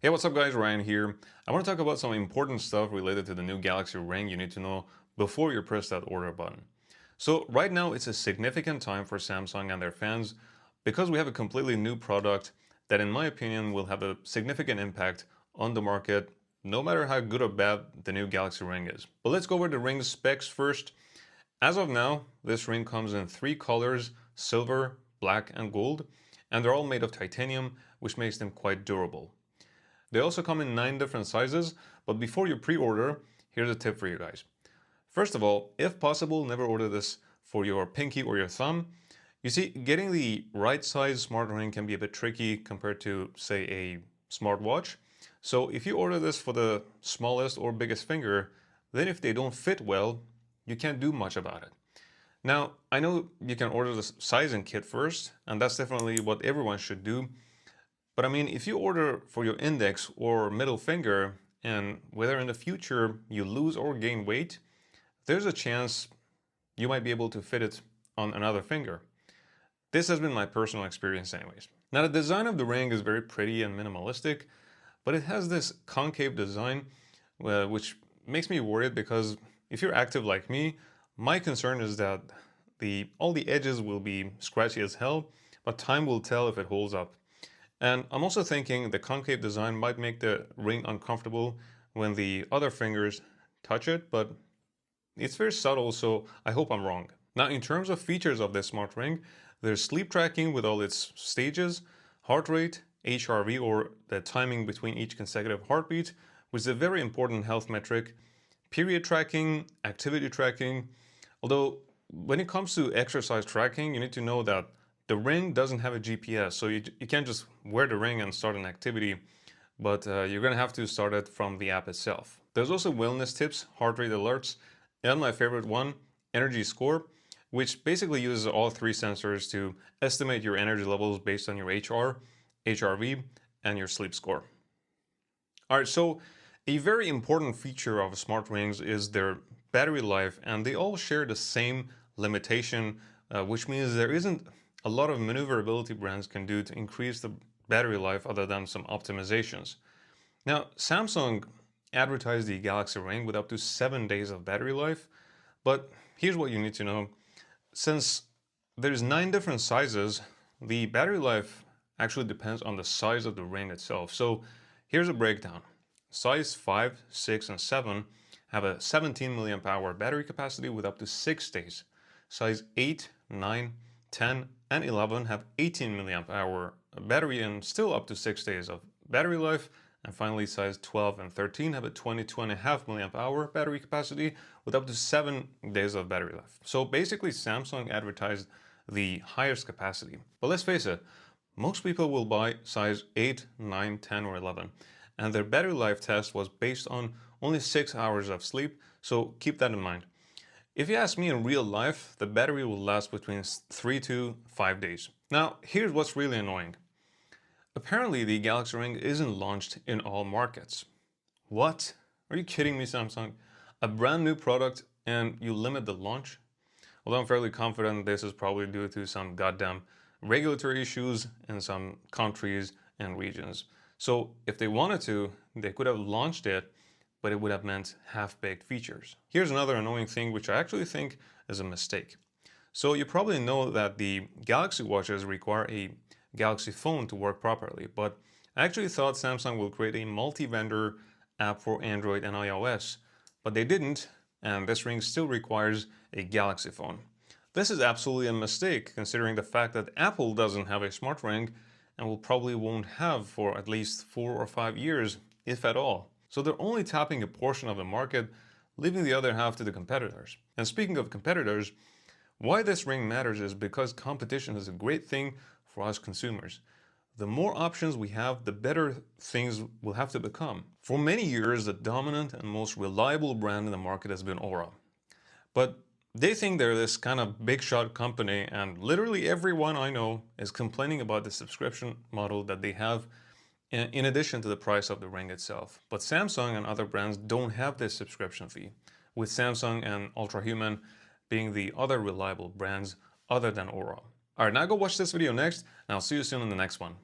Hey, what's up guys, Ryan here. I want to talk about some important stuff related to the new Galaxy Ring you need to know before you press that order button. So right now it's a significant time for Samsung and their fans because we have a completely new product that in my opinion will have a significant impact on the market no matter how good or bad the new Galaxy Ring is. But let's go over the ring's specs first. As of now, this ring comes in three colors: silver, black and gold, and they're all made of titanium, which makes them quite durable. They also come in 9 different sizes, but before you pre-order, here's a tip for you guys. First of all, if possible, never order this for your pinky or your thumb. You see, getting the right size smart ring can be a bit tricky compared to, say, a smartwatch. So if you order this for the smallest or biggest finger, then if they don't fit well, you can't do much about it. Now, I know you can order the sizing kit first, and that's definitely what everyone should do. But I mean, if you order for your index or middle finger, and whether in the future you lose or gain weight, there's a chance you might be able to fit it on another finger. This has been my personal experience anyways. Now the design of the ring is very pretty and minimalistic, but it has this concave design, which makes me worried because if you're active like me, my concern is that all the edges will be scratchy as hell, but time will tell if it holds up. And I'm also thinking the concave design might make the ring uncomfortable when the other fingers touch it, but it's very subtle, so I hope I'm wrong. Now, in terms of features of this smart ring, there's sleep tracking with all its stages, heart rate, HRV or the timing between each consecutive heartbeat, which is a very important health metric, period tracking, activity tracking. Although when it comes to exercise tracking, you need to know that the ring doesn't have a GPS, so you can't just wear the ring and start an activity, but you're gonna have to start it from the app itself. There's also wellness tips, heart rate alerts, and my favorite one, energy score, which basically uses all three sensors to estimate your energy levels based on your HRV, and your sleep score. All right, so a very important feature of smart rings is their battery life, and they all share the same limitation, which means there isn't a lot of maneuverability brands can do to increase the battery life other than some optimizations. Now, Samsung advertised the Galaxy Ring with up to 7 days of battery life, but here's what you need to know. Since there's 9 different sizes, the battery life actually depends on the size of the ring itself. So here's a breakdown. Size 5, 6, and 7 have a 17 milliamp hour battery capacity with up to 6 days. Size 8, 9, 10, and 11 have 18 milliamp hour battery and still up to 6 days of battery life. And finally, size 12 and 13 have a 22.5 milliamp hour battery capacity with up to 7 days of battery life. So basically, Samsung advertised the highest capacity. But let's face it, most people will buy size 8, 9, 10, or 11. And their battery life test was based on only 6 hours of sleep, so keep that in mind. If you ask me, in real life, the battery will last between 3 to 5 days. Now, here's what's really annoying. Apparently, the Galaxy Ring isn't launched in all markets. What? Are you kidding me, Samsung? A brand new product and you limit the launch? Although I'm fairly confident this is probably due to some goddamn regulatory issues in some countries and regions. So if they wanted to, they could have launched it, but it would have meant half-baked features. Here's another annoying thing which I actually think is a mistake. So you probably know that the Galaxy watches require a Galaxy phone to work properly, but I actually thought Samsung will create a multi-vendor app for Android and iOS, but they didn't, and this ring still requires a Galaxy phone. This is absolutely a mistake considering the fact that Apple doesn't have a smart ring and will probably won't have for at least 4 or 5 years, if at all. So they're only tapping a portion of the market, leaving the other half to the competitors. And speaking of competitors, why this ring matters is because competition is a great thing for us consumers. The more options we have, the better things will have to become. For many years, the dominant and most reliable brand in the market has been Aura. But they think they're this kind of big shot company, and literally everyone I know is complaining about the subscription model that they have in addition to the price of the ring itself. But Samsung and other brands don't have this subscription fee, with Samsung and Ultrahuman being the other reliable brands other than Aura. Alright, now go watch this video next, and I'll see you soon in the next one.